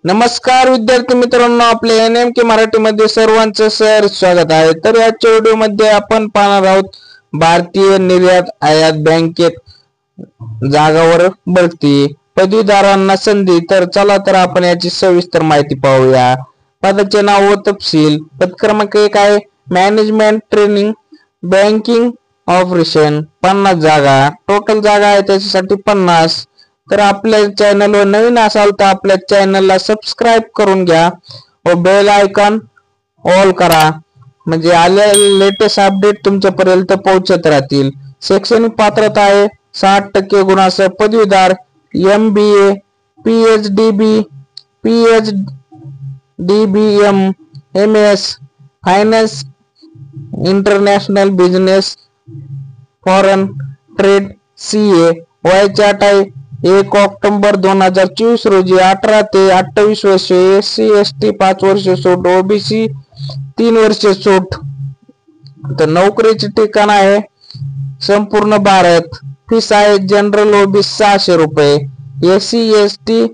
नमस्कार विद्यार्थी मित्रांनो, आपले NMK मराठीमध्ये सर्वांचं स्वागत आहे। तर याच्या व्हिडिओमध्ये आपण पाहणार आहोत भारतीय निर्यात आयात बँकेत जागावर भरती, पदवीधरांना संधी। तर चला तर आपण याची सविस्तर माहिती पाहूया। पदाचे नाव व तपशील। पद क्रमांक 1 आहे मॅनेजमेंट ट्रेनिंग बँकिंग ऑपरेशन, 50 जागा। टोटल जागा आहे त्याच्यासाठी 50। तर आपल्या चॅनलवर नवीन असाल तर आपल्या चॅनलला सबस्क्राइब करून घ्या व बेल आयकॉन ऑल करा, म्हणजे आलेले लेटेस्ट अपडेट तुमच्यापर्यंत पोहोचत राहतील। शैक्षणिक पात्रता आहे 60% गुणांसह पदवीधर, MBA, PhDBM, MS, finance, international business, foreign trade, CA। वयाची अट आहे 1 ऑक्टोबर 2024 रोजी 18 ते 28 वर्ष। SC ST 5 वर्ष सूट, OBC 3 वर्ष सूट। तर नोकरीचे ठिकाण आहे संपूर्ण भारत। फीस आहे जनरल OBC 600 रुपये, SC ST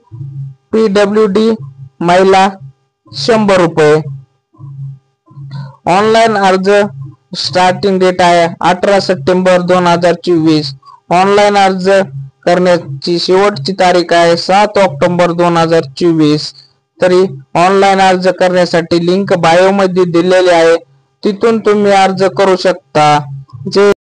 PWD महिला 100 रुपये। ऑनलाइन अर्ज स्टार्टिंग डेट आहे 18 सप्टेंबर 2024। ऑनलाइन अर्ज करण्याची शेवटची तारीख आहे 7 ऑक्टोबर 2024। तरी ऑनलाइन अर्ज करण्यासाठी लिंक बायो मध्ये दिलेली आहे, तिथून तुम्ही अर्ज करू शकता। जे